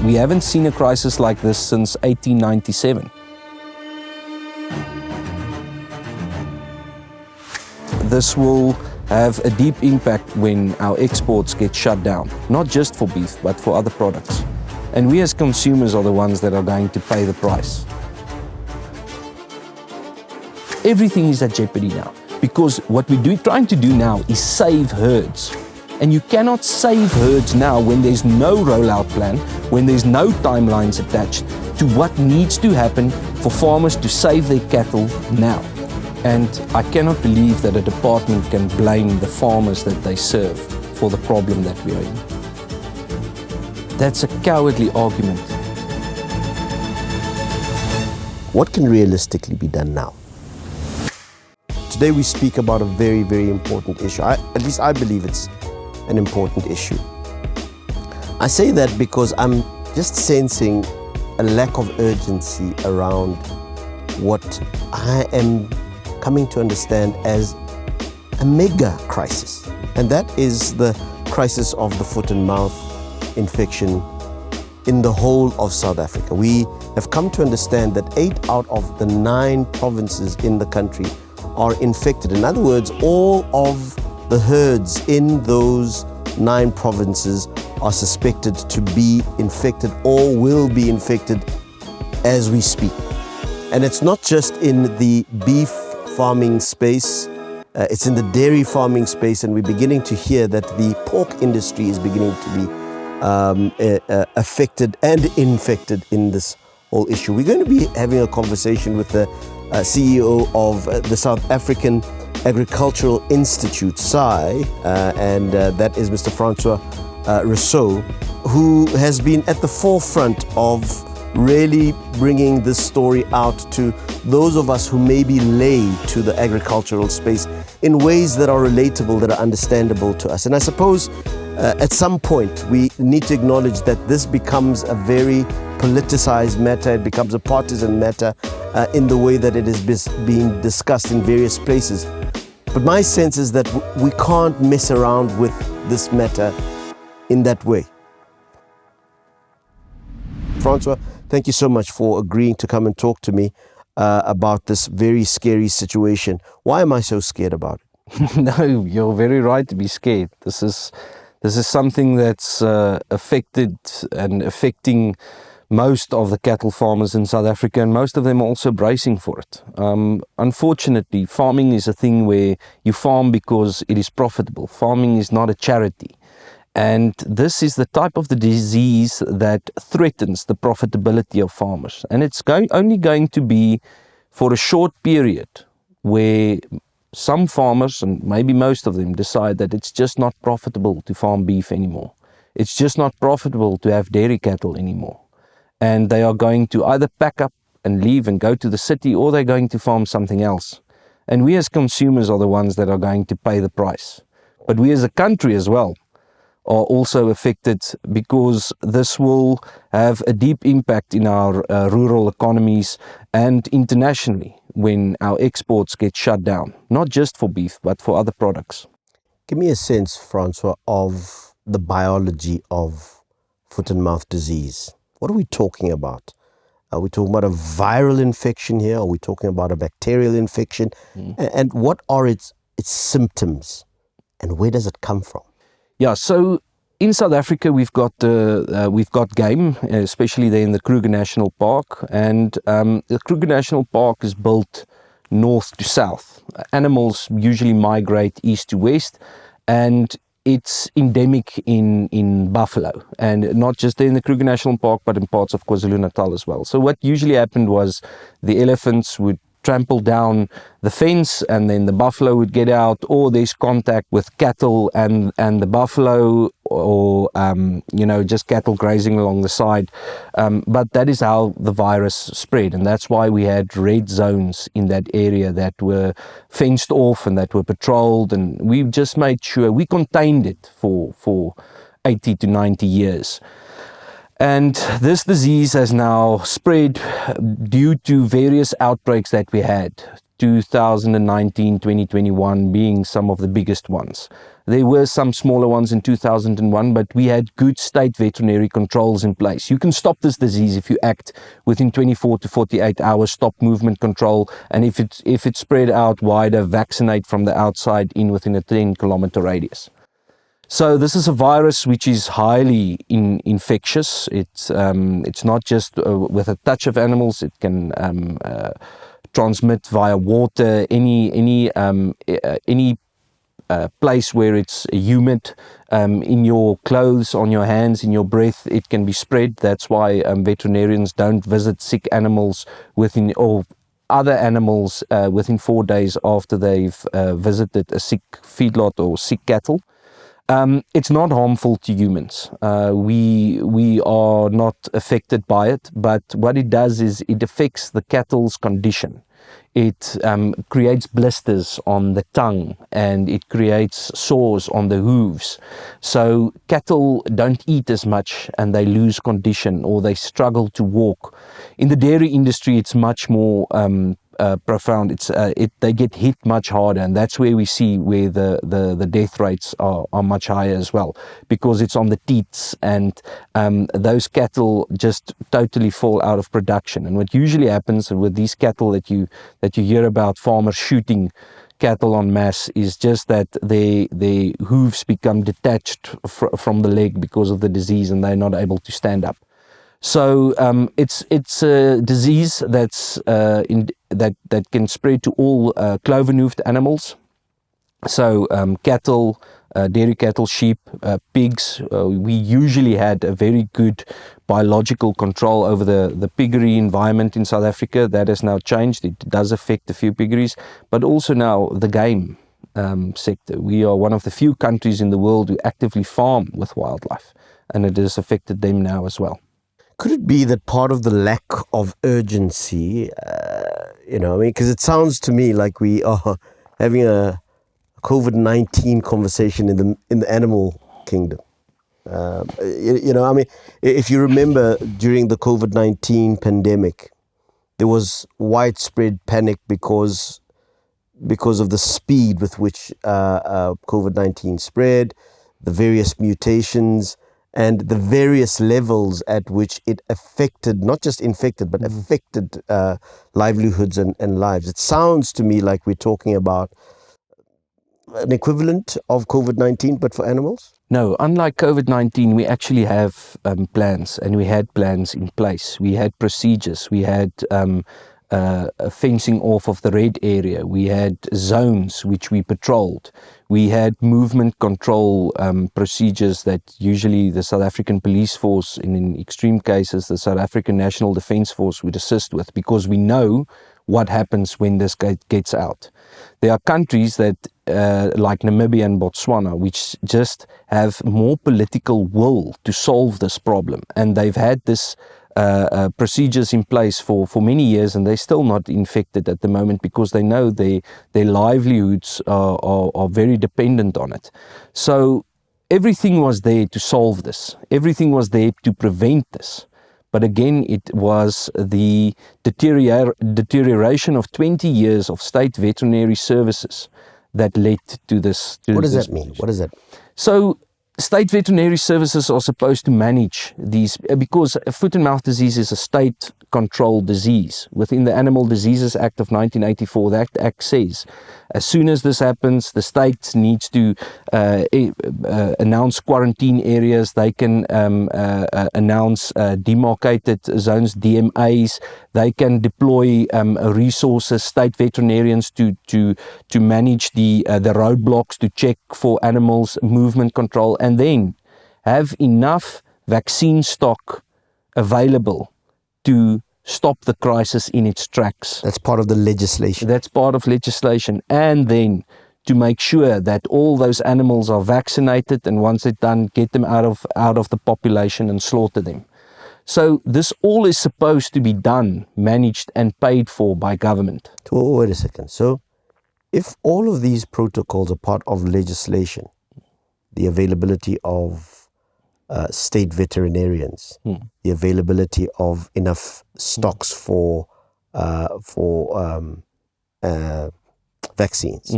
We haven't seen a crisis like this since 1897. This will have a deep impact when our exports get shut down, not just for beef, but for other products. And we as consumers are the ones that are going to pay the price. Everything is at jeopardy now, because what we're trying to do now is save herds. And you cannot save herds now when there's no rollout plan, when there's no timelines attached to what needs to happen for farmers to save their cattle now. And I cannot believe that a department can blame the farmers that they serve for the problem that we are in. That's a cowardly argument. What can realistically be done now? Today we speak about a very, very important issue. At least I believe it's an important issue. I say that because I'm just sensing a lack of urgency around what I am coming to understand as a mega crisis. And that is the crisis of the foot and mouth infection in the whole of South Africa. We have come to understand that 8 out of the 9 provinces in the country are infected. In other words, all of the herds in those 9 provinces are suspected to be infected or will be infected as we speak. And it's not just in the beef farming space, it's in the dairy farming space, and we're beginning to hear that the pork industry is beginning to be affected and infected in this whole issue. We're going to be having a conversation with the CEO of the South African Agricultural Institute, SAI, and that is Mr. Francois Rousseau, who has been at the forefront of really bringing this story out to those of us who may be lay to the agricultural space in ways that are relatable, that are understandable to us. And I suppose at some point we need to acknowledge that this becomes a very politicized matter, it becomes a partisan matter in the way that it is being discussed in various places. But my sense is that we can't mess around with this matter in that way. Francois, thank you so much for agreeing to come and talk to me about this very scary situation. Why am I so scared about it? No, you're very right to be scared. This is something that's affected and affecting most of the cattle farmers in South Africa, and most of them are also bracing for it. Unfortunately, farming is a thing where you farm because it is profitable. Farming is not a charity. And this is the type of the disease that threatens the profitability of farmers. And it's only going to be for a short period where some farmers, and maybe most of them, decide that it's just not profitable to farm beef anymore. It's just not profitable to have dairy cattle anymore. And they are going to either pack up and leave and go to the city, or they're going to farm something else. And we as consumers are the ones that are going to pay the price. But we as a country as well are also affected, because this will have a deep impact in our rural economies and internationally when our exports get shut down, not just for beef, but for other products. Give me a sense, Francois, of the biology of foot and mouth disease. What are we talking about? Are we talking about a viral infection here? Are we talking about a bacterial infection? And what are its symptoms? And where does it come from? Yeah, so in South Africa we've got game, especially there in the Kruger National Park, and the Kruger National Park is built north to south. Animals usually migrate east to west, and it's endemic in buffalo, and not just there in the Kruger National Park, but in parts of KwaZulu-Natal as well. So what usually happened was the elephants would trample down the fence, and then the buffalo would get out, or there's contact with cattle and the buffalo, or just cattle grazing along the side. But that is how the virus spread, and that's why we had red zones in that area that were fenced off and that were patrolled, and we just made sure we contained it for 80 to 90 years. And this disease has now spread due to various outbreaks that we had. 2019, 2021 being some of the biggest ones. There were some smaller ones in 2001, but we had good state veterinary controls in place. You can stop this disease if you act within 24 to 48 hours, stop movement control, and if it's spread out wider, vaccinate from the outside in within a 10-kilometer radius. So this is a virus which is highly infectious. It's not just with a touch of animals. It can transmit via water, any place where it's humid, in your clothes, on your hands, in your breath, it can be spread. That's why veterinarians don't visit sick animals or other animals within 4 days after they've visited a sick feedlot or sick cattle. It's not harmful to humans. We are not affected by it, but what it does is it affects the cattle's condition. It creates blisters on the tongue, and it creates sores on the hooves. So cattle don't eat as much and they lose condition, or they struggle to walk. In the dairy industry, it's much more profound. They get hit much harder, and that's where we see where the death rates are much higher as well, because it's on the teats, and those cattle just totally fall out of production. And what usually happens with these cattle that you hear about, farmers shooting cattle en masse, is just that their hooves become detached from the leg because of the disease, and they're not able to stand up. So it's a disease that can spread to all cloven-hoofed animals. So cattle, dairy cattle, sheep, pigs. We usually had a very good biological control over the piggery environment in South Africa. That has now changed. It does affect a few piggeries, but also now the game sector. We are one of the few countries in the world who actively farm with wildlife, and it has affected them now as well. Could it be that part of the lack of urgency, because it sounds to me like we are having a COVID-19 conversation in the animal kingdom. If you remember, during the COVID-19 pandemic, there was widespread panic because of the speed with which COVID-19 spread, the various mutations, and the various levels at which it affected, not just infected, but affected livelihoods and lives. It sounds to me like we're talking about an equivalent of COVID-19, but for animals? No, unlike COVID-19, we actually have plans, and we had plans in place. We had procedures. We had fencing off of the red area. We had zones which we patrolled. We had movement control procedures that usually the South African Police Force, in extreme cases, the South African National Defence Force would assist with, because we know what happens when this gets out. There are countries that, like Namibia and Botswana, which just have more political will to solve this problem, and they've had this procedures in place for many years, and they're still not infected at the moment because they know their livelihoods are very dependent on it. So everything was there to solve this. Everything was there to prevent this. But again, it was the deterioration of 20 years of state veterinary services that led to this. What does that mean? What is that? So state veterinary services are supposed to manage these, because foot and mouth disease is a state-controlled disease. Within the Animal Diseases Act of 1984, that act says, as soon as this happens, the state needs to announce quarantine areas. They can announce demarcated zones, DMAs. They can deploy resources, state veterinarians to manage the roadblocks, to check for animals' movement control, and then have enough vaccine stock available to stop the crisis in its tracks. That's part of the legislation. That's part of legislation. And then to make sure that all those animals are vaccinated, and once it's done, get them out of the population and slaughter them. So this all is supposed to be done, managed and paid for by government. Oh, wait a second. So if all of these protocols are part of legislation, the availability of state veterinarians, the availability of enough stocks for vaccines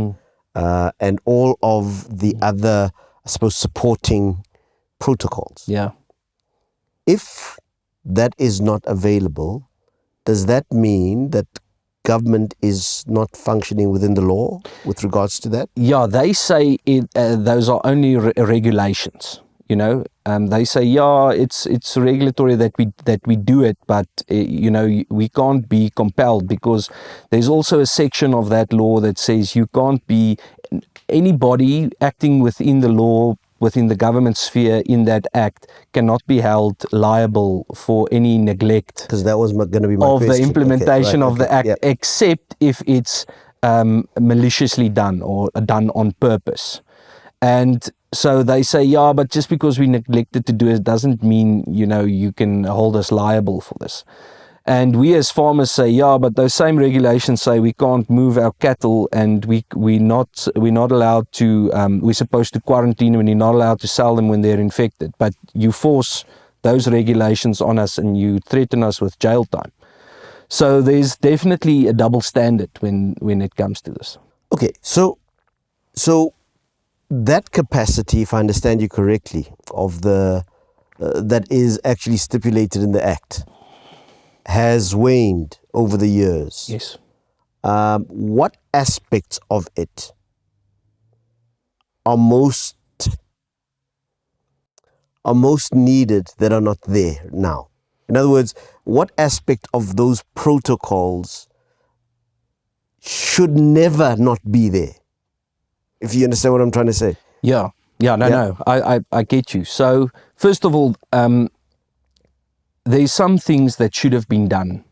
and all of the other, I suppose, supporting protocols. Yeah. If that is not available, does that mean that government is not functioning within the law with regards to that? Yeah, they say those are only regulations. You know, they say, yeah, it's regulatory that we do it, but you know, we can't be compelled, because there's also a section of that law that says you can't be anybody acting within the law, within the government sphere in that act, cannot be held liable for any neglect. Because that was going to be my of question. the implementation of the act, yeah. except if it's maliciously done or done on purpose. And so they say, yeah, but just because we neglected to do it doesn't mean, you know, you can hold us liable for this. And we as farmers say, yeah, but those same regulations say we can't move our cattle, and we're not allowed to, we're supposed to quarantine them, and you're not allowed to sell them when they're infected. But you force those regulations on us and you threaten us with jail time. So there's definitely a double standard when it comes to this. Okay, so that capacity, if I understand you correctly, of the that is actually stipulated in the Act, has waned over the years. Yes. What aspects of it are most needed that are not there now? In other words, what aspect of those protocols should never not be there? If you understand what I'm trying to say. Yeah. No, I get you. So first of all, there's some things that should have been done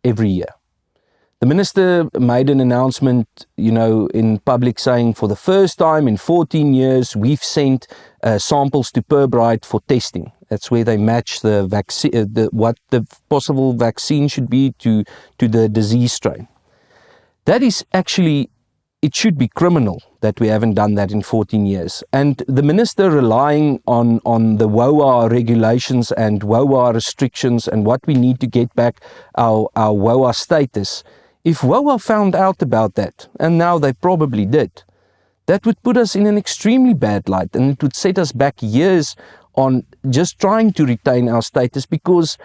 every year. The minister made an announcement, you know, in public, saying for the first time in 14 years, we've sent samples to Pirbright for testing. That's where they match the vaccine, what the possible vaccine should be to the disease strain. That is actually, it should be criminal that we haven't done that in 14 years. And the minister, relying on the WOA regulations and WOA restrictions and what we need to get back our WOA status, if WOA found out about that, and now they probably did, that would put us in an extremely bad light, and it would set us back years on just trying to retain our status, because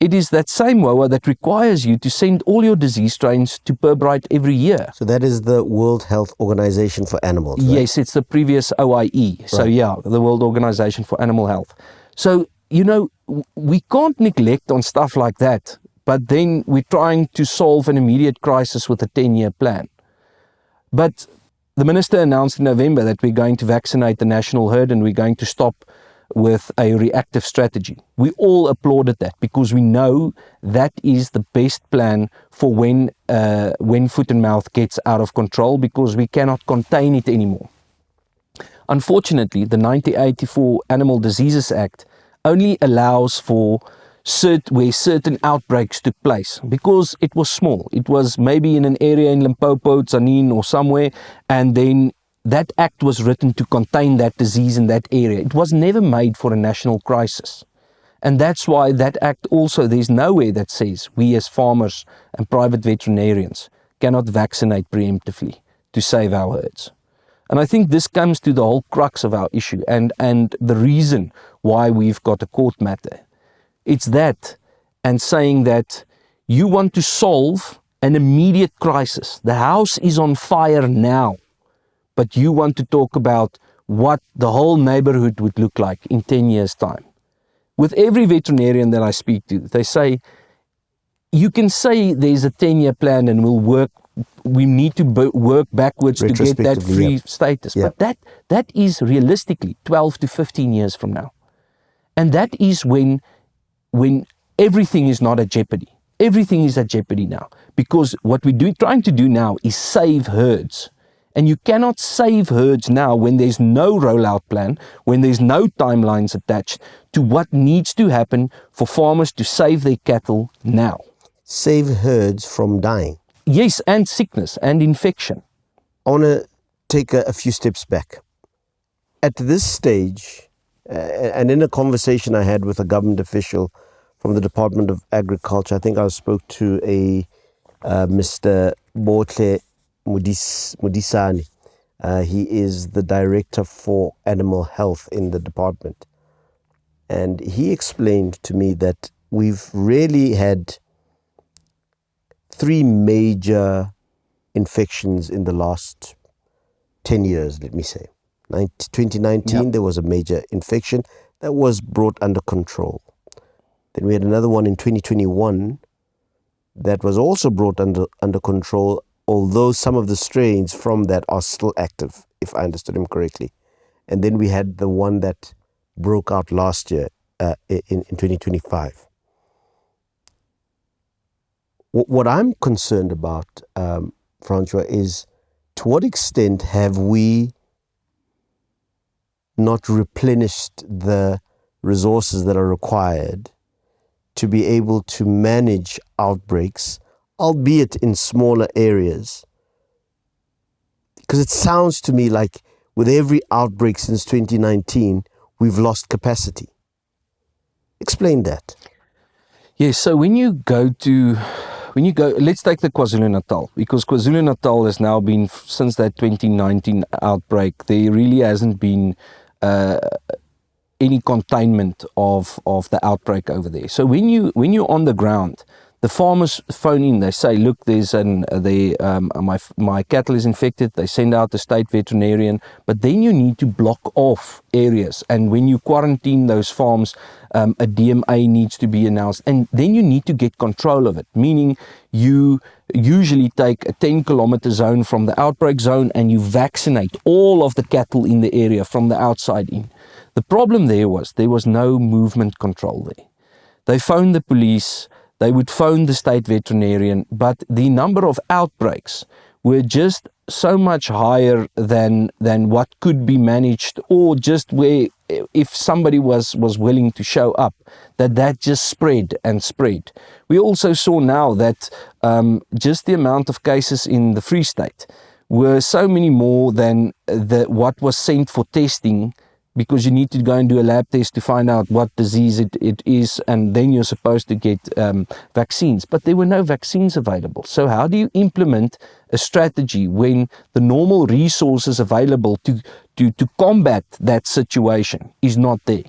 it is that same WOA that requires you to send all your disease strains to Pirbright every year. So that is the World Health Organization for Animals, right? Yes, it's the previous OIE. So Right. yeah, the World Organization for Animal Health. So, you know, we can't neglect on stuff like that, but then we're trying to solve an immediate crisis with a 10-year plan. But the minister announced in November that we're going to vaccinate the national herd, and we're going to stop with a reactive strategy. We all applauded that, because we know that is the best plan for when foot and mouth gets out of control, because we cannot contain it anymore. Unfortunately, the 1984 Animal Diseases Act only allows for where certain outbreaks took place, because it was small. It was maybe in an area in Limpopo, Tzaneen or somewhere, and then that act was written to contain that disease in that area. It was never made for a national crisis. And that's why that act also, there's nowhere that says we as farmers and private veterinarians cannot vaccinate preemptively to save our herds. And I think this comes to the whole crux of our issue and the reason why we've got a court matter. It's that, and saying that you want to solve an immediate crisis. The house is on fire now, but you want to talk about what the whole neighborhood would look like in 10 years' time. With every veterinarian that I speak to, they say, you can say there's a 10-year plan and we need to work backwards to get that free status. Yeah. But that is realistically 12 to 15 years from now. And that is when everything is not at jeopardy. Everything is at jeopardy now, because what we're trying to do now is save herds. And you cannot save herds now when there's no rollout plan, when there's no timelines attached to what needs to happen for farmers to save their cattle now. Save herds from dying. Yes, and sickness and infection. I want to take a few steps back. At this stage, and in a conversation I had with a government official from the Department of Agriculture, I think I spoke to a Mr. Botle Mudisani. He is the director for animal health in the department. And he explained to me that we've really had 3 major infections in the last 10 years, let me say. 2019, there was a major infection that was brought under control. Then we had another one in 2021 that was also brought under control, although some of the strains from that are still active, if I understood him correctly. And then we had the one that broke out last year in 2025. What I'm concerned about, Francois, is to what extent have we not replenished the resources that are required to be able to manage outbreaks, albeit in smaller areas? Because it sounds to me like with every outbreak since 2019, we've lost capacity. Explain that. Yes, so let's take the KwaZulu-Natal, because KwaZulu-Natal has now been, since that 2019 outbreak, there really hasn't been any containment of the outbreak over there. So when you're on the ground, the farmers phone in, they say, look, my cattle is infected, they send out the state veterinarian, but then you need to block off areas, and when you quarantine those farms, a DMA needs to be announced, and then you need to get control of it, meaning you usually take a 10-kilometer zone from the outbreak zone and you vaccinate all of the cattle in the area from the outside in. The problem there was no movement control there. They phoned the police, they would phone the state veterinarian, but the number of outbreaks were just so much higher than what could be managed, or just where if somebody was willing to show up, that just spread and spread. We also saw now that just the amount of cases in the Free State were so many more than what was sent for testing, because you need to go and do a lab test to find out what disease it is, and then you're supposed to get vaccines. But there were no vaccines available. So how do you implement a strategy when the normal resources available to combat that situation is not there?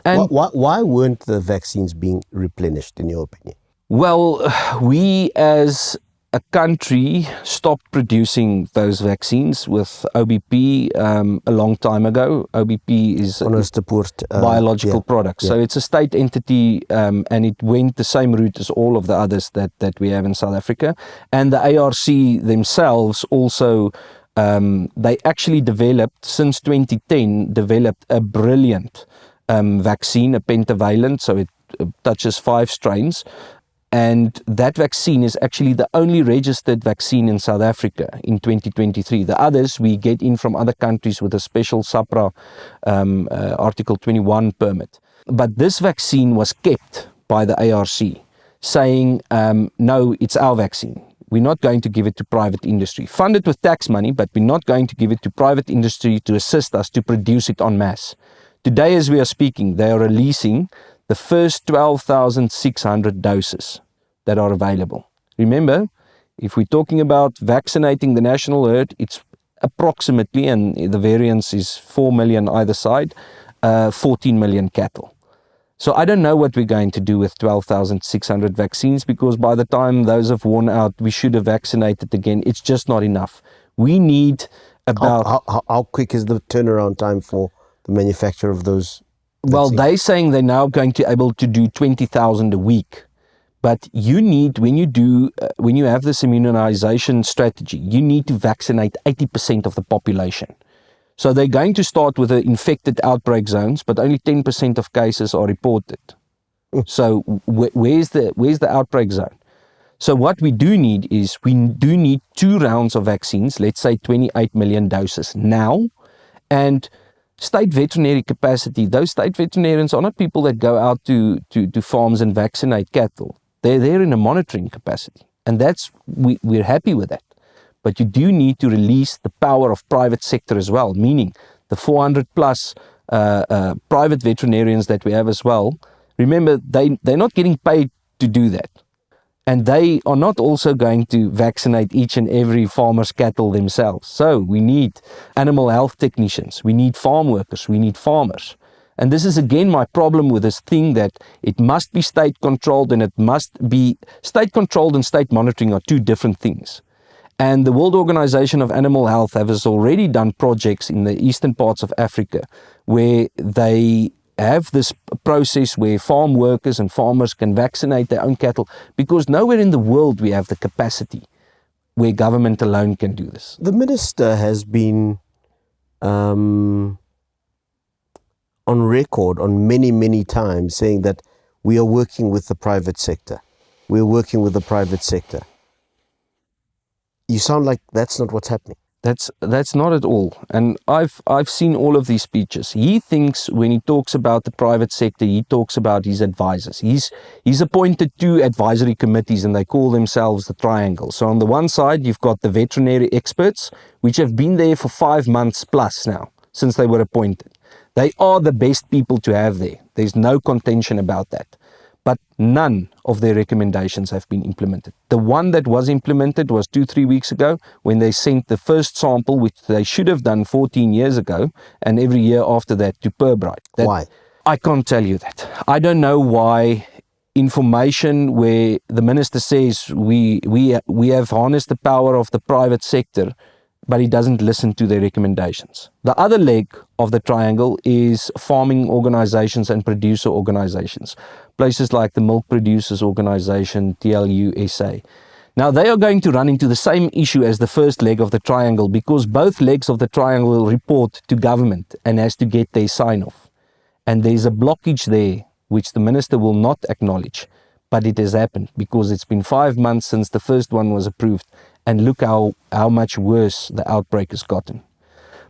And why weren't the vaccines being replenished, in your opinion? Well, we as a country stopped producing those vaccines with OBP a long time ago. OBP is biological product. So it's a state entity, and it went the same route as all of the others that we have in South Africa. And the ARC themselves also, they actually developed, since 2010, a brilliant vaccine, a pentavalent, so it touches 5 strains. And that vaccine is actually the only registered vaccine in South Africa in 2023. The others we get in from other countries with a special SAPRA Article 21 permit. But this vaccine was kept by the ARC, saying, no, it's our vaccine. We're not going to give it to private industry. Funded with tax money, but we're not going to give it to private industry to assist us to produce it en masse. Today, as we are speaking, they are releasing the first 12,600 doses that are available. Remember, if we're talking about vaccinating the national herd, it's approximately, and the variance is 4 million either side, 14 million cattle. So I don't know what we're going to do with 12,600 vaccines, because by the time those have worn out, we should have vaccinated again. It's just not enough. We need about... How quick is the turnaround time for the manufacture of those? Well, they're saying they're now going to be able to do 20,000 a week. But you need, when you have this immunization strategy, you need to vaccinate 80% of the population. So they're going to start with the infected outbreak zones, but only 10% of cases are reported. So where's the outbreak zone? So what we do need is, we do need 2 rounds of vaccines, let's say 28 million doses now, and state veterinary capacity. Those state veterinarians are not people that go out to farms and vaccinate cattle. They're there in a monitoring capacity. And we're happy with that. But you do need to release the power of private sector as well, meaning the 400 plus private veterinarians that we have as well. Remember, they're not getting paid to do that. And they are not also going to vaccinate each and every farmer's cattle themselves. So we need animal health technicians, we need farm workers, we need farmers. And this is again my problem with this thing, that it must be state controlled, and it must be state controlled and state monitoring are two different things. And the World Organization of Animal Health has already done projects in the eastern parts of Africa where they have this process where farm workers and farmers can vaccinate their own cattle, because nowhere in the world we have the capacity where government alone can do this. The minister has been on record on many times saying that we are working with the private sector. We are working with the private sector. You sound like that's not what's happening. That's not at all. And I've seen all of these speeches. He thinks when he talks about the private sector, he talks about his advisors. He's appointed 2 advisory committees, and they call themselves the Triangle. So on the one side, you've got the veterinary experts, which have been there for 5 months plus now, since they were appointed. They are the best people to have there. There's no contention about that. But none of their recommendations have been implemented. The one that was implemented was 2-3 weeks ago, when they sent the first sample, which they should have done 14 years ago, and every year after that to Pirbright. Why? I can't tell you that. I don't know why information where the minister says we have harnessed the power of the private sector, but he doesn't listen to their recommendations. The other leg of the triangle is farming organizations and producer organizations. Places like the Milk Producers Organization, TLUSA. Now they are going to run into the same issue as the first leg of the triangle, because both legs of the triangle report to government and has to get their sign-off. And there's a blockage there which the minister will not acknowledge. But it has happened because it's been 5 months since the first one was approved. And look how much worse the outbreak has gotten.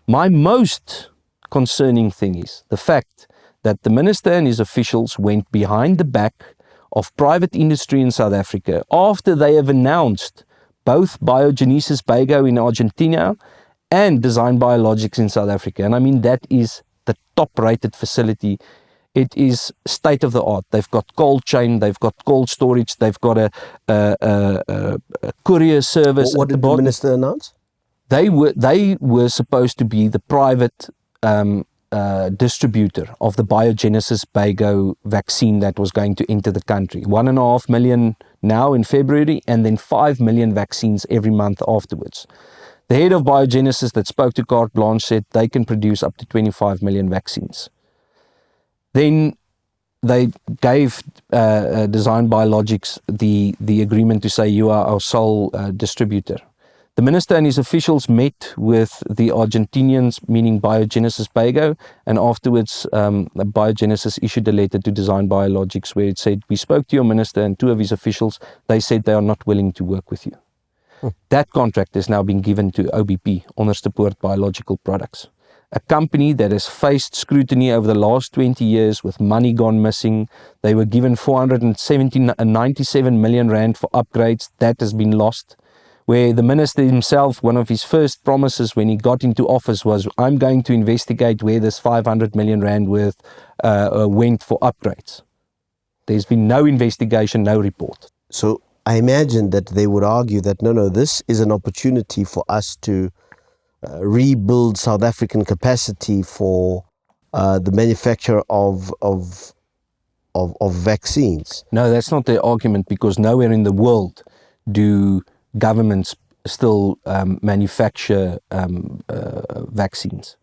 My most concerning thing is the fact that the minister and his officials went behind the back of private industry in South Africa after they have announced both Biogenesis Bago in Argentina and Design Biologics in South Africa. And I mean, that is the top-rated facility. It is state of the art. They've got cold chain, they've got cold storage, they've got a courier service. What did the minister announce? They were supposed to be the private distributor of the Biogenesis Bago vaccine that was going to enter the country. 1.5 million now in February, and then 5 million vaccines every month afterwards. The head of Biogenesis that spoke to Carte Blanche said they can produce up to 25 million vaccines. Then they gave Design Biologics the agreement to say, you are our sole distributor. The minister and his officials met with the Argentinians, meaning Biogenesis Bago, and afterwards Biogenesis issued a letter to Design Biologics where it said, we spoke to your minister and 2 of his officials. They said they are not willing to work with you. That contract has now been given to OBP, Onderstepoort Biological Products, a company that has faced scrutiny over the last 20 years with money gone missing. They were given 497 million rand for upgrades. That has been lost. Where the minister himself, one of his first promises when he got into office was, I'm going to investigate where this 500 million rand worth went for upgrades. There's been no investigation, no report. So I imagine that they would argue that, no, this is an opportunity for us to rebuild South African capacity for the manufacture of vaccines. No, that's not their argument, because nowhere in the world do governments still manufacture vaccines.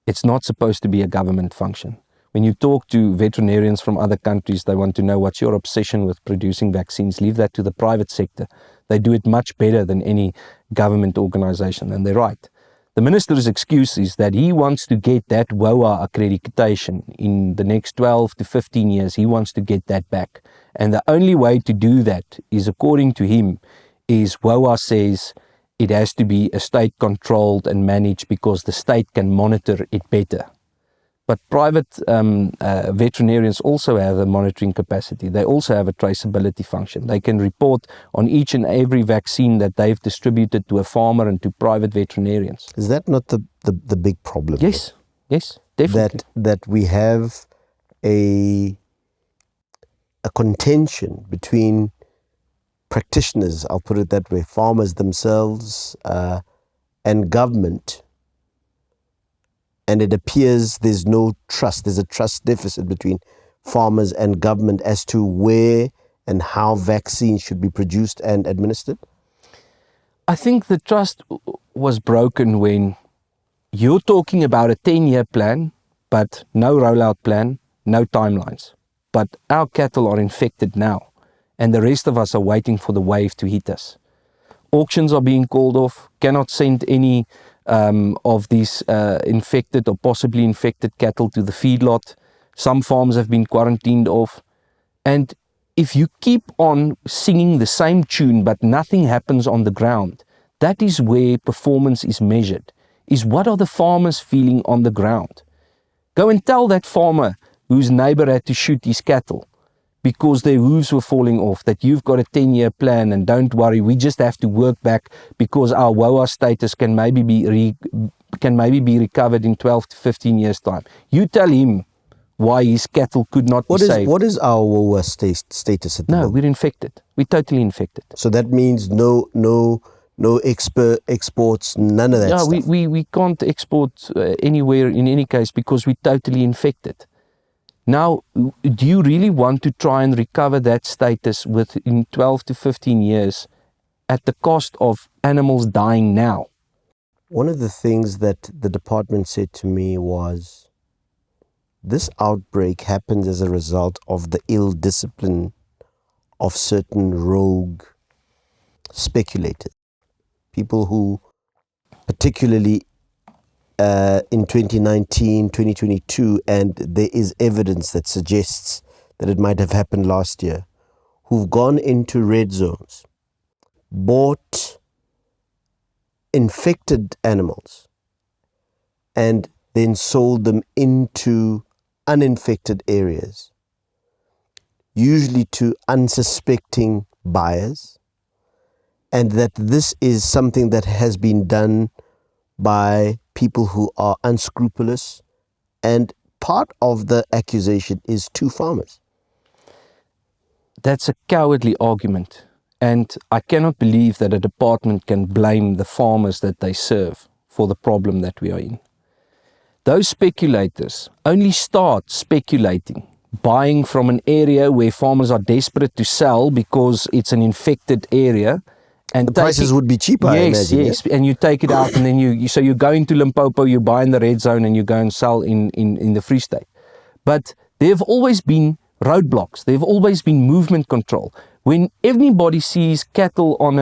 It's not supposed to be a government function. When you talk to veterinarians from other countries, they want to know what's your obsession with producing vaccines. Leave that to the private sector. They do it much better than any government organization, and they're right. The minister's excuse is that he wants to get that WOA accreditation in the next 12 to 15 years. He wants to get that back. And the only way to do that is, according to him, is WOA says it has to be a state-controlled and managed because the state can monitor it better. But private veterinarians also have a monitoring capacity. They also have a traceability function. They can report on each and every vaccine that they've distributed to a farmer and to private veterinarians. Is that not the big problem? Yes, yes, definitely. That we have a contention between practitioners, I'll put it that way, farmers themselves and government, and it appears there's no trust. There's a trust deficit between farmers and government as to where and how vaccines should be produced and administered? I think the trust was broken when you're talking about a 10-year plan, but no rollout plan, no timelines. But our cattle are infected now, and the rest of us are waiting for the wave to hit us. Auctions are being called off, cannot send any of these infected or possibly infected cattle to the feedlot. Some farms have been quarantined off. And if you keep on singing the same tune but nothing happens on the ground, that is where performance is measured, is what are the farmers feeling on the ground. Go and tell that farmer whose neighbor had to shoot his cattle because their hooves were falling off that you've got a 10-year plan and don't worry, we just have to work back because our WOA status can maybe be recovered in 12 to 15 years' time. You tell him why his cattle could not be saved. What is our WOA status at the moment? No, we're infected. We're totally infected. So that means no exports, none of that stuff? We can't export anywhere in any case because we're totally infected. Now, do you really want to try and recover that status within 12 to 15 years at the cost of animals dying now? One of the things that the department said to me was, this outbreak happens as a result of the ill discipline of certain rogue speculators. People who, particularly in 2019, 2022, and there is evidence that suggests that it might have happened last year, who've gone into red zones, bought infected animals, and then sold them into uninfected areas, usually to unsuspecting buyers, and that this is something that has been done by people who are unscrupulous, and part of the accusation is to farmers. That's a cowardly argument, and I cannot believe that a department can blame the farmers that they serve for the problem that we are in. Those speculators only start speculating, buying from an area where farmers are desperate to sell because it's an infected area. And the prices would be cheaper, I imagine. Yes, and you take it out and then you go into Limpopo, you buy in the red zone and you go and sell in the Free State. But there have always been roadblocks. There have always been movement control. When everybody sees cattle on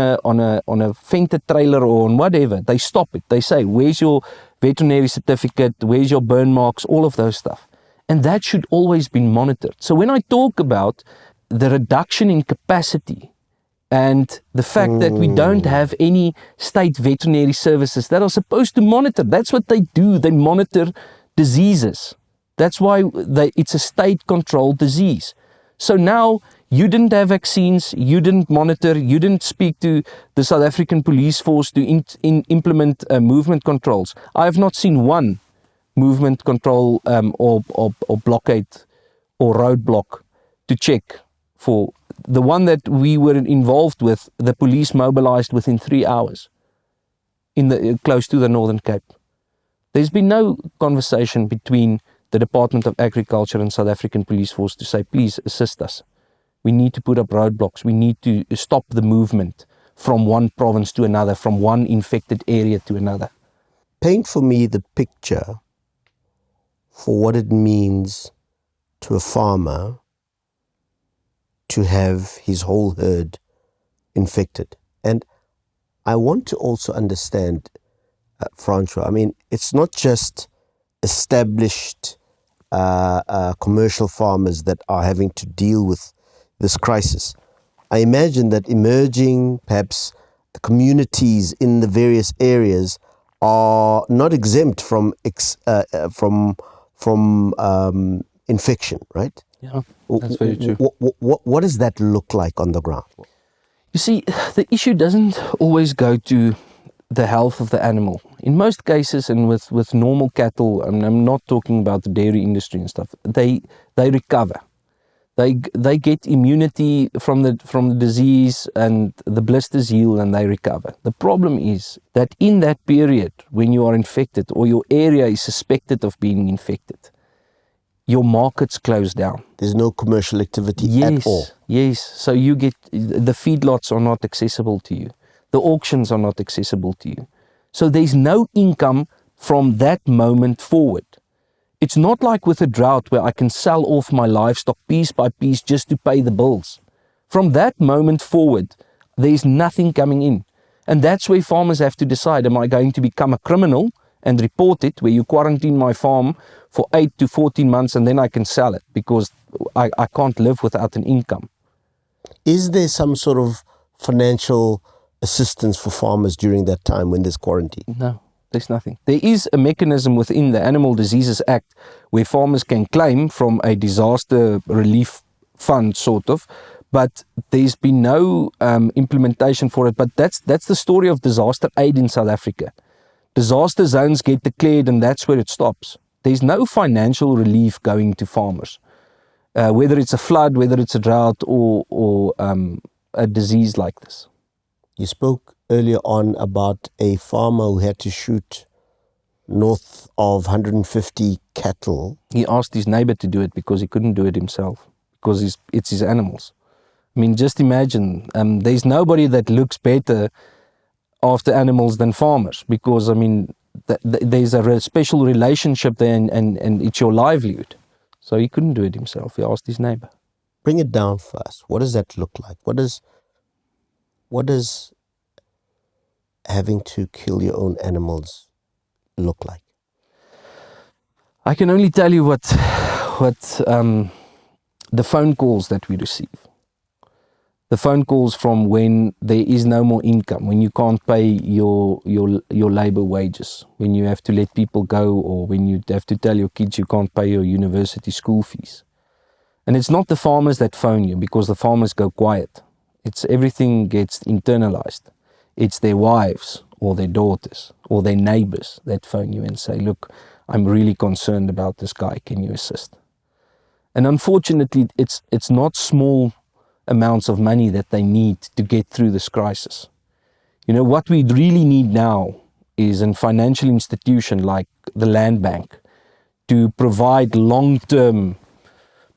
a fented trailer or on whatever, they stop it. They say, where's your veterinary certificate? Where's your burn marks? All of those stuff. And that should always be monitored. So when I talk about the reduction in capacity, and the fact that we don't have any state veterinary services that are supposed to monitor. That's what they do. They monitor diseases. That's why it's a state-controlled disease. So now you didn't have vaccines, you didn't monitor, you didn't speak to the South African police force to implement movement controls. I have not seen one movement control or blockade or roadblock to check for. The one that we were involved with, the police mobilized within 3 hours close to the Northern Cape. There's been no conversation between the Department of Agriculture and South African Police Force to say, please assist us. We need to put up roadblocks. We need to stop the movement from one province to another, from one infected area to another. Paint for me the picture for what it means to a farmer to have his whole herd infected. And I want to also understand, Francois, I mean, it's not just established commercial farmers that are having to deal with this crisis. I imagine that emerging, perhaps, communities in the various areas are not exempt from infection, right? Yeah, that's very true. What does that look like on the ground? You see, the issue doesn't always go to the health of the animal. In most cases, and with normal cattle, and I'm not talking about the dairy industry and stuff, they recover. They get immunity from the disease, and the blisters heal and they recover. The problem is that in that period when you are infected or your area is suspected of being infected, your markets close down. There's no commercial activity at all. Yes. So the feedlots are not accessible to you. The auctions are not accessible to you. So there's no income from that moment forward. It's not like with a drought where I can sell off my livestock piece by piece just to pay the bills. From that moment forward, there's nothing coming in. And that's where farmers have to decide, am I going to become a criminal and report it, where you quarantine my farm for 8 to 14 months and then I can sell it because I can't live without an income. Is there some sort of financial assistance for farmers during that time when there's quarantine? No. There's nothing. There is a mechanism within the Animal Diseases Act where farmers can claim from a disaster relief fund, sort of, but there's been no implementation for it. But that's the story of disaster aid in South Africa. Disaster zones get declared and that's where it stops. There's no financial relief going to farmers, whether it's a flood, whether it's a drought or a disease like this. You spoke earlier on about a farmer who had to shoot north of 150 cattle. He asked his neighbor to do it because he couldn't do it himself, because it's his animals. I mean, just imagine, there's nobody that looks better after animals than farmers, because, I mean, there's a special relationship there and it's your livelihood. So he couldn't do it himself. He asked his neighbor. Bring it down for us. What does that look like? What does having to kill your own animals look like? I can only tell you what the phone calls that we receive. The phone calls from when there is no more income, when you can't pay your labor wages, when you have to let people go, or when you have to tell your kids you can't pay your university school fees. And it's not the farmers that phone you, because the farmers go quiet. It's everything gets internalized. It's their wives or their daughters or their neighbors that phone you and say, look, I'm really concerned about this guy, can you assist? And unfortunately, it's not small amounts of money that they need to get through this crisis. You know, what we really need now is a financial institution like the Land Bank to provide long-term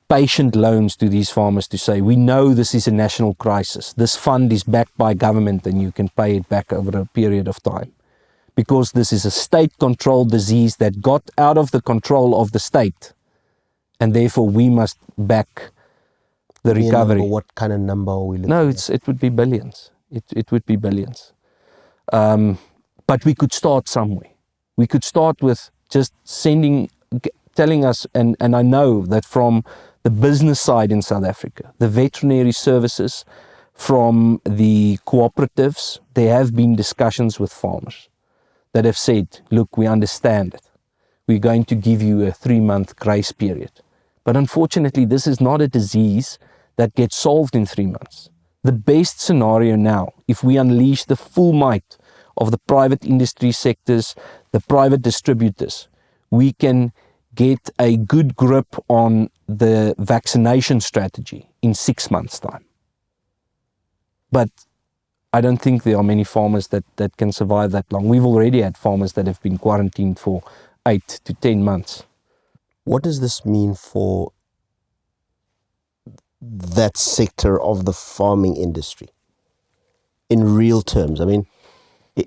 patient loans to these farmers to say, we know this is a national crisis. This fund is backed by government and you can pay it back over a period of time. Because this is a state-controlled disease that got out of the control of the state. And therefore we must back the recovery. What kind of number are we looking at? No, at? it would be billions. It would be billions. But we could start somewhere. We could start with just telling us, and I know that from the business side in South Africa, the veterinary services, from the cooperatives, there have been discussions with farmers that have said, look, we understand it. We're going to give you a 3-month grace period. But unfortunately, this is not a disease that gets solved in 3 months. The best scenario now, if we unleash the full might of the private industry sectors, the private distributors, we can get a good grip on the vaccination strategy in 6 months' time. But I don't think there are many farmers that can survive that long. We've already had farmers that have been quarantined for 8 to 10 months. What does this mean for that sector of the farming industry in real terms? I mean,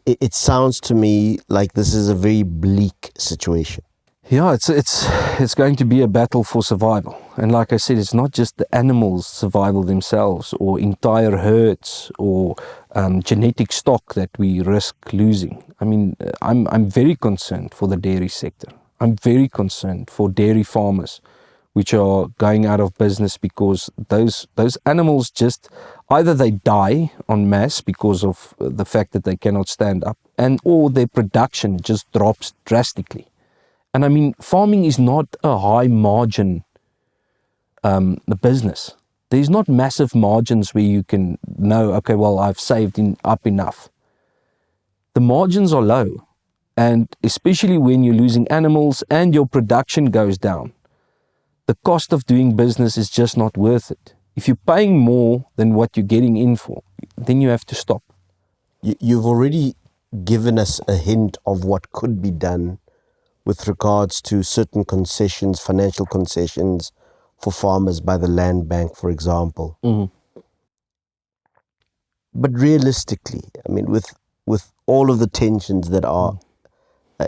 it sounds to me like this is a very bleak situation. Yeah, it's going to be a battle for survival. And like I said, it's not just the animals' survival themselves or entire herds or genetic stock that we risk losing. I mean, I'm very concerned for the dairy sector. I'm very concerned for dairy farmers which are going out of business because those animals just, either they die en masse because of the fact that they cannot stand up, and or their production just drops drastically. And I mean, farming is not a high margin business. There's not massive margins where you can know, okay, well, I've saved up enough. The margins are low. And especially when you're losing animals and your production goes down, the cost of doing business is just not worth it. If you're paying more than what you're getting in for, then you have to stop. You've already given us a hint of what could be done with regards to certain concessions, financial concessions for farmers by the land bank, for example. But realistically, I mean, with all of the tensions that are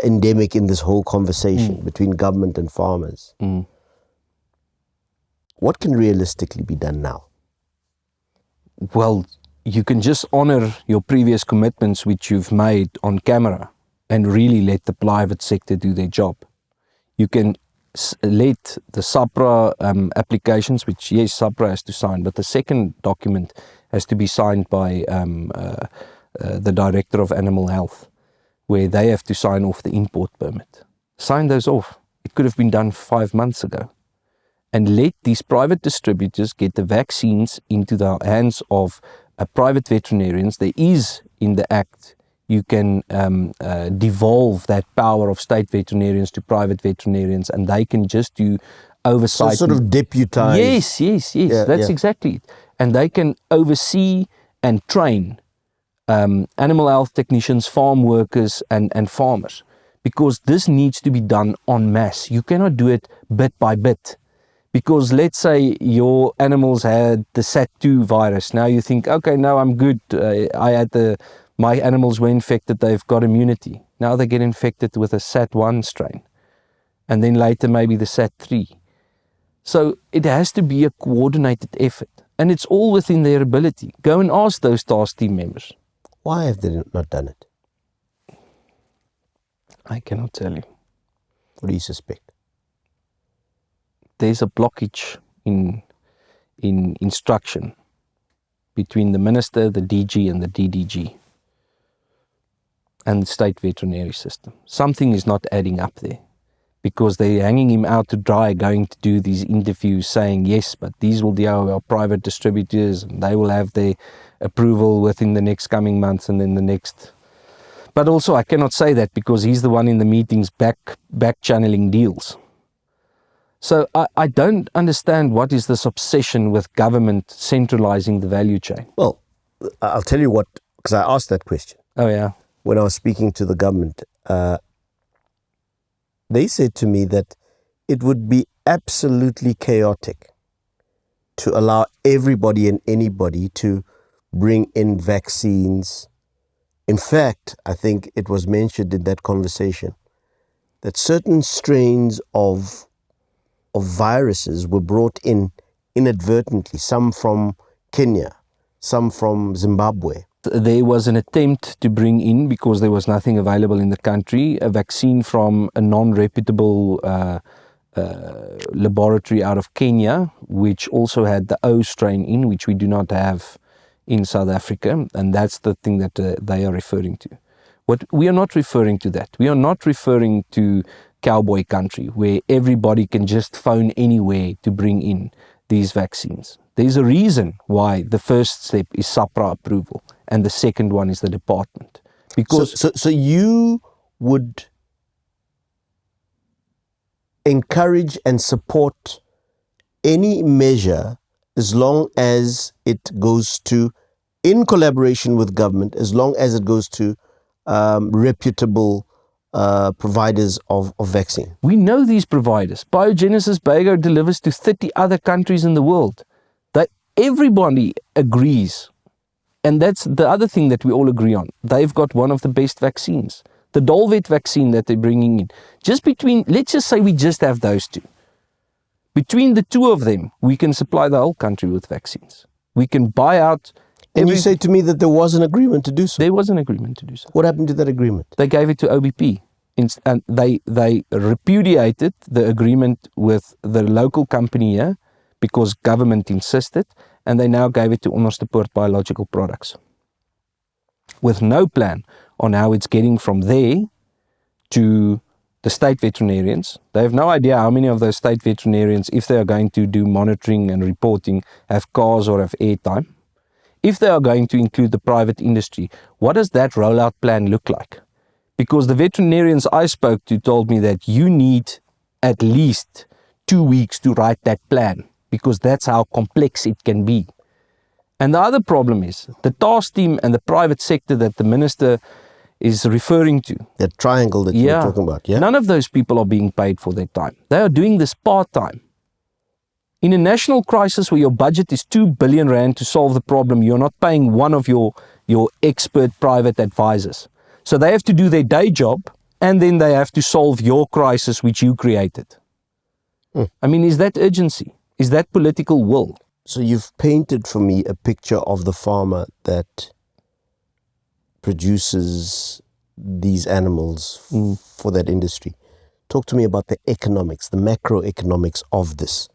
endemic in this whole conversation between government and farmers, what can realistically be done now? Well, you can just honor your previous commitments which you've made on camera and really let the private sector do their job. You can let the SAPRA applications, which yes, SAPRA has to sign, but the second document has to be signed by the Director of Animal Health, where they have to sign off the import permit. Sign those off. It could have been done 5 months ago. And let these private distributors get the vaccines into the hands of private veterinarians. There is in the Act, you can devolve that power of state veterinarians to private veterinarians, and they can just do oversight. So sort of deputize. Yes. That's exactly it. And they can oversee and train animal health technicians, farm workers, and farmers. Because this needs to be done en masse. You cannot do it bit by bit. Because let's say your animals had the SAT2 virus. Now you think, okay, no, I'm good. My animals were infected. They've got immunity. Now they get infected with a SAT1 strain. And then later maybe the SAT3. So it has to be a coordinated effort. And it's all within their ability. Go and ask those task team members. Why have they not done it? I cannot tell you. What do you suspect? There's a blockage in instruction between the minister, the DG and the DDG and the state veterinary system. Something is not adding up there because they're hanging him out to dry, going to do these interviews saying, yes, but these will be our private distributors and they will have their approval within the next coming months and then the next. But also I cannot say that because he's the one in the meetings back channeling deals. So I don't understand what is this obsession with government centralizing the value chain. Well, I'll tell you what, because I asked that question. Oh, yeah. When I was speaking to the government, they said to me that it would be absolutely chaotic to allow everybody and anybody to bring in vaccines. In fact, I think it was mentioned in that conversation that certain strains of viruses were brought in inadvertently, some from Kenya, some from Zimbabwe. There was an attempt to bring in, because there was nothing available in the country, a vaccine from a non-reputable laboratory out of Kenya, which also had the O strain in, which we do not have in South Africa, and that's the thing that they are referring to. What we are not referring to that. We are not referring to cowboy country where everybody can just phone anywhere to bring in these vaccines. There's a reason why the first step is SAPRA approval and the second one is the department. Because so you would encourage and support any measure as long as it goes to, in collaboration with government, as long as it goes to reputable providers of vaccine. We know these providers. Biogenesis Bago delivers to 30 other countries in the world. Everybody agrees. And that's the other thing that we all agree on. They've got one of the best vaccines. The Dolvet vaccine that they're bringing in. Let's just say we just have those two. Between the two of them, we can supply the whole country with vaccines. We can buy out. And you say to me that there was an agreement to do so? There was an agreement to do so. What happened to that agreement? They gave it to OBP. And they repudiated the agreement with the local company here because government insisted, and they now gave it to Onderstepoort Biological Products with no plan on how it's getting from there to the state veterinarians. They have no idea how many of those state veterinarians, if they are going to do monitoring and reporting, have cars or have airtime. If they are going to include the private industry, what does that rollout plan look like? Because the veterinarians I spoke to told me that you need at least 2 weeks to write that plan, because that's how complex it can be. And the other problem is the task team and the private sector that the minister is referring to. That triangle that you were talking about, yeah? None of those people are being paid for their time. They are doing this part-time. In a national crisis where your budget is 2 billion rand to solve the problem, you're not paying one of your expert private advisors. So they have to do their day job, and then they have to solve your crisis which you created. I mean, is that urgency? Is that political will? So you've painted for me a picture of the farmer that produces these animals for that industry. Talk to me about the economics, the macroeconomics of this.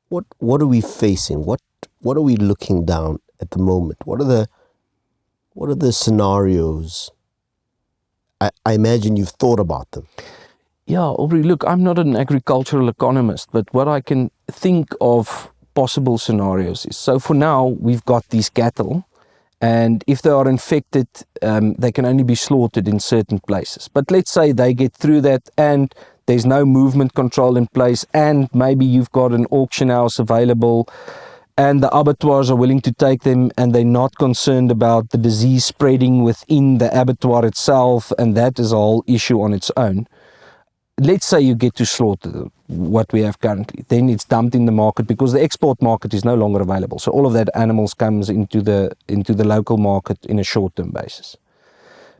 What are we facing? What are we looking down at the moment? What are the scenarios? I imagine you've thought about them. Yeah, Aubrey, look, I'm not an agricultural economist, but what I can think of possible scenarios is, so for now, we've got these cattle, and if they are infected, they can only be slaughtered in certain places. But let's say they get through that and there's no movement control in place, and maybe you've got an auction house available and the abattoirs are willing to take them, and they're not concerned about the disease spreading within the abattoir itself, and that is a whole issue on its own. Let's say you get to slaughter what we have currently, then it's dumped in the market because the export market is no longer available. So all of that animals comes into the local market in a short-term basis.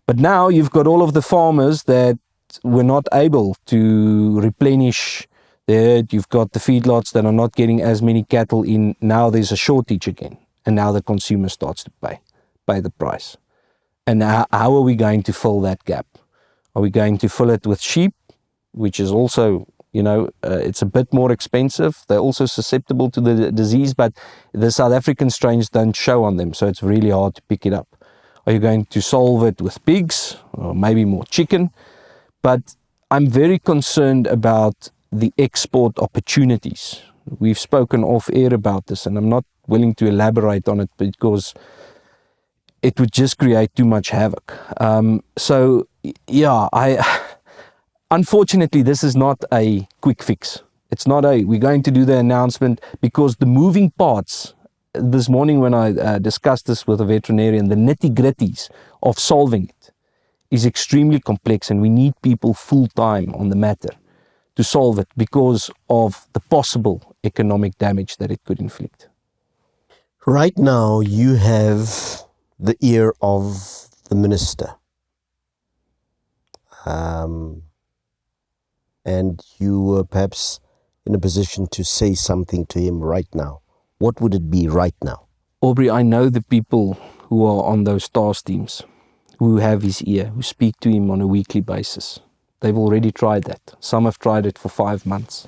But now you've got all of the farmers that were not able to replenish the herd. You've got the feedlots that are not getting as many cattle in. Now there's a shortage again, and now the consumer starts to pay the price. And how are we going to fill that gap? Are we going to fill it with sheep, which is also, it's a bit more expensive. They're also susceptible to the disease, but the South African strains don't show on them, so it's really hard to pick it up. Are you going to solve it with pigs, or maybe more chicken? But I'm very concerned about the export opportunities. We've spoken off air about this, and I'm not willing to elaborate on it because it would just create too much havoc. Unfortunately, this is not a quick fix. It's not we're going to do the announcement, because the moving parts, this morning when I discussed this with a veterinarian, the nitty-gritties of solving it is extremely complex, and we need people full-time on the matter to solve it because of the possible economic damage that it could inflict. Right now, you have the ear of the minister. And you were perhaps in a position to say something to him right now. What would it be right now? Aubrey, I know the people who are on those task teams, who have his ear, who speak to him on a weekly basis. They've already tried that. Some have tried it for 5 months.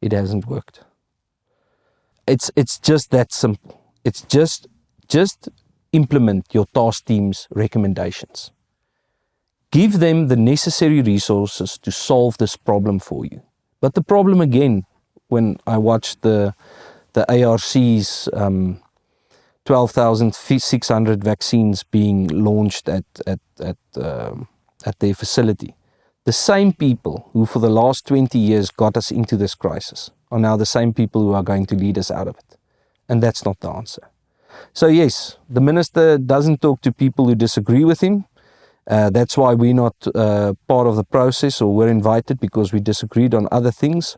It hasn't worked. It's just that simple. It's just implement your task team's recommendations. Give them the necessary resources to solve this problem for you. But the problem again, when I watched the ARC's 12,600 vaccines being launched at their facility, the same people who for the last 20 years got us into this crisis are now the same people who are going to lead us out of it. And that's not the answer. So yes, the minister doesn't talk to people who disagree with him. That's why we're not part of the process, or we're invited because we disagreed on other things.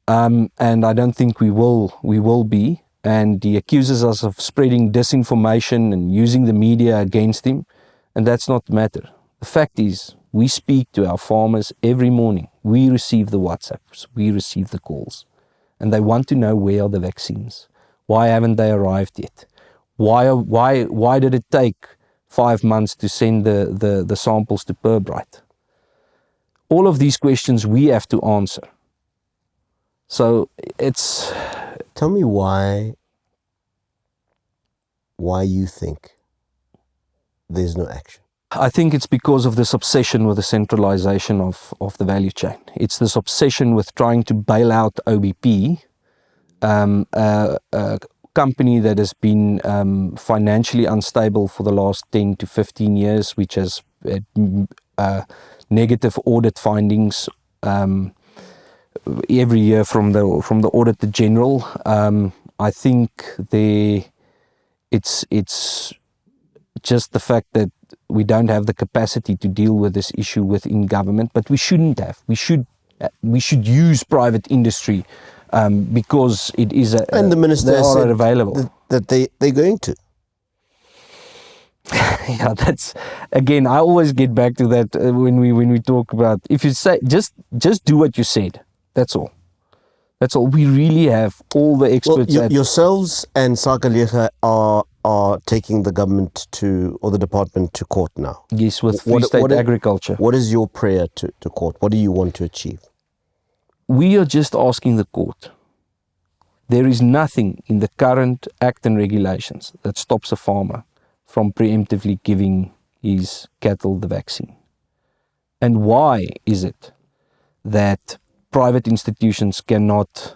And I don't think we will be. And he accuses us of spreading disinformation and using the media against him. And that's not the matter. The fact is, we speak to our farmers every morning. We receive the WhatsApps, we receive the calls. And they want to know, where are the vaccines? Why haven't they arrived yet? Why did it take 5 months to send the samples to Pirbright? All of these questions we have to answer. So it's... Tell me why you think there's no action. I think it's because of this obsession with the centralization of the value chain. It's this obsession with trying to bail out OBP, a company that has been financially unstable for the last 10 to 15 years, which has negative audit findings, every year from the Auditor General. I think it's just the fact that we don't have the capacity to deal with this issue within government, but we shouldn't have. We should use private industry because it is and the minister they are said available. that they're going to. Yeah, that's again. I always get back to that when we talk about, if you say just do what you said. That's all. That's all. We really have all the experts. Well, yourselves and Sakalecha are taking the government or the department to court now. Yes, with Free State Agriculture. What is your prayer to court? What do you want to achieve? We are just asking the court. There is nothing in the current Act and regulations that stops a farmer from preemptively giving his cattle the vaccine. And why is it that private institutions cannot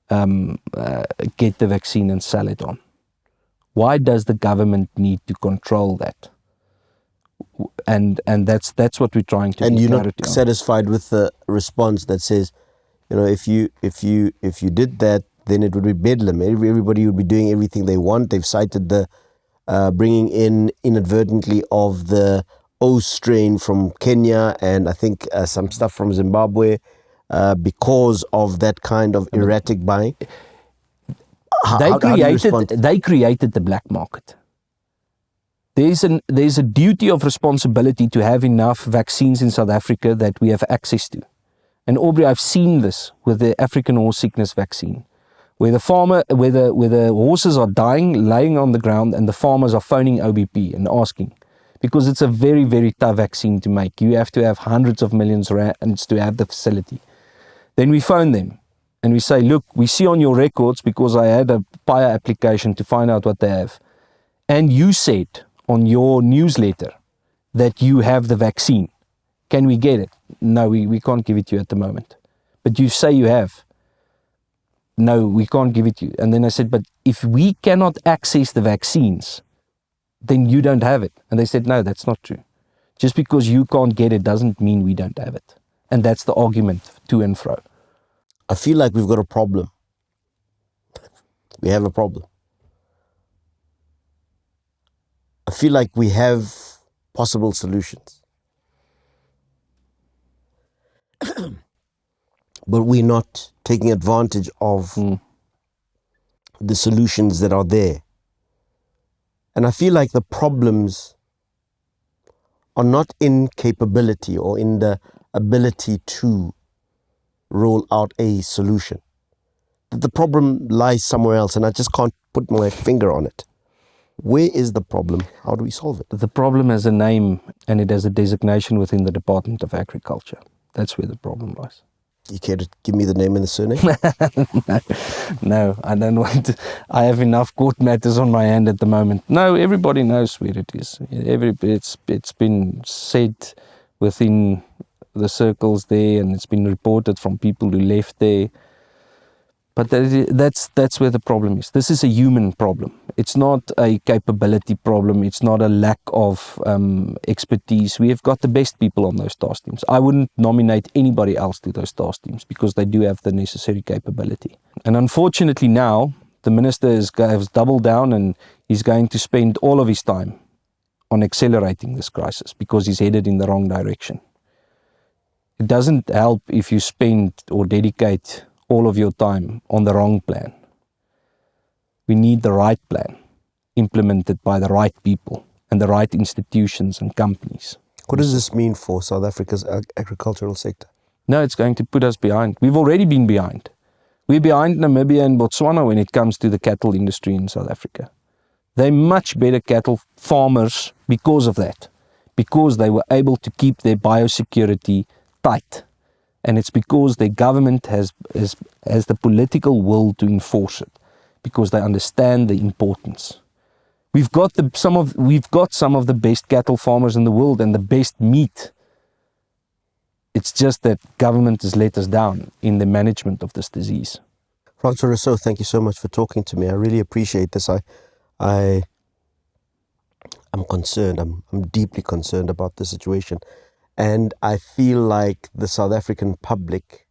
get the vaccine and sell it on? Why does the government need to control that? And that's what we're trying to. And you're not satisfied with the response that says, if you did that, then it would be bedlam. Everybody would be doing everything they want. They've cited the bringing in inadvertently of the O strain from Kenya and I think some stuff from Zimbabwe because of that kind of erratic buying. They created the black market. There's a duty of responsibility to have enough vaccines in South Africa that we have access to. And Aubrey, I've seen this with the African horse sickness vaccine, where the horses are dying, laying on the ground, and the farmers are phoning OBP and asking, because it's a very, very tough vaccine to make. You have to have hundreds of millions rands to have the facility. Then we phone them and we say, look, we see on your records, because I had a PIA application to find out what they have, and you said on your newsletter that you have the vaccine. Can we get it? No, we can't give it to you at the moment. But you say you have. No, we can't give it to you. And then I said, but if we cannot access the vaccines, then you don't have it. And they said, no, that's not true. Just because you can't get it doesn't mean we don't have it. And that's the argument to and fro. I feel like we've got a problem. We have a problem. I feel like we have possible solutions. But we're not taking advantage of the solutions that are there. And I feel like the problems are not in capability or in the ability to roll out a solution. That the problem lies somewhere else, and I just can't put my finger on it. Where is the problem? How do we solve it? The problem has a name, and it has a designation within the Department of Agriculture. That's where the problem lies. You care to give me the name and the surname? No, I don't want to. I have enough court matters on my hand at the moment. No, everybody knows where it is. It's been said within the circles there, and it's been reported from people who left there. But that's where the problem is. This is a human problem. It's not a capability problem. It's not a lack of expertise. We have got the best people on those task teams. I wouldn't nominate anybody else to those task teams because they do have the necessary capability. And unfortunately now, the minister has doubled down and he's going to spend all of his time on accelerating this crisis because he's headed in the wrong direction. It doesn't help if you spend or dedicate all of your time on the wrong plan. We need the right plan, implemented by the right people and the right institutions and companies. What does this mean for South Africa's agricultural sector? No, it's going to put us behind. We've already been behind. We're behind Namibia and Botswana when it comes to the cattle industry in South Africa. They're much better cattle farmers because of that, because they were able to keep their biosecurity tight. And it's because the government has the political will to enforce it, because they understand the importance. We've got some of the best cattle farmers in the world and the best meat. It's just that government has let us down in the management of this disease. Francois Rousseau, thank you so much for talking to me. I really appreciate this. I'm concerned. I'm deeply concerned about the situation. And I feel like the South African public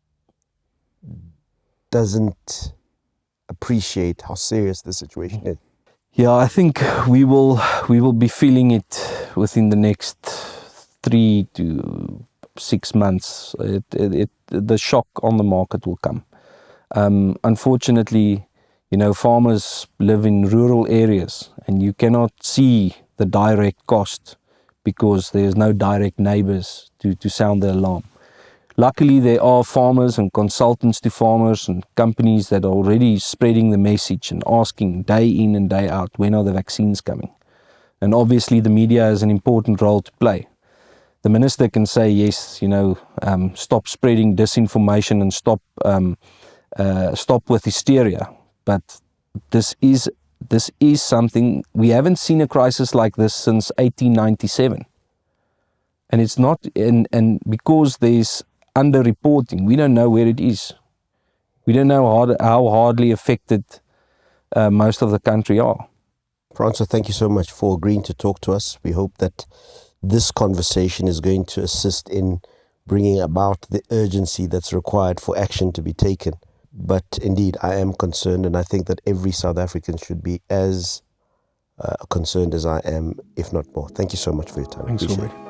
doesn't appreciate how serious the situation is? Yeah, I think we will be feeling it within the next 3 to 6 months. The shock on the market will come. Unfortunately, farmers live in rural areas and you cannot see the direct cost because there's no direct neighbors to sound the alarm. Luckily, there are farmers and consultants to farmers and companies that are already spreading the message and asking day in and day out, when are the vaccines coming? And obviously the media has an important role to play. The minister can say, yes, stop spreading disinformation and stop with hysteria. But this is something, we haven't seen a crisis like this since 1897. And it's not, and because there's underreporting, we don't know where it is. We don't know how hardly affected most of the country are. Francois, thank you so much for agreeing to talk to us. We hope that this conversation is going to assist in bringing about the urgency that's required for action to be taken. But indeed, I am concerned, and I think that every South African should be as concerned as I am, if not more. Thank you so much for your time. Thanks, Appreciate Aubrey. it.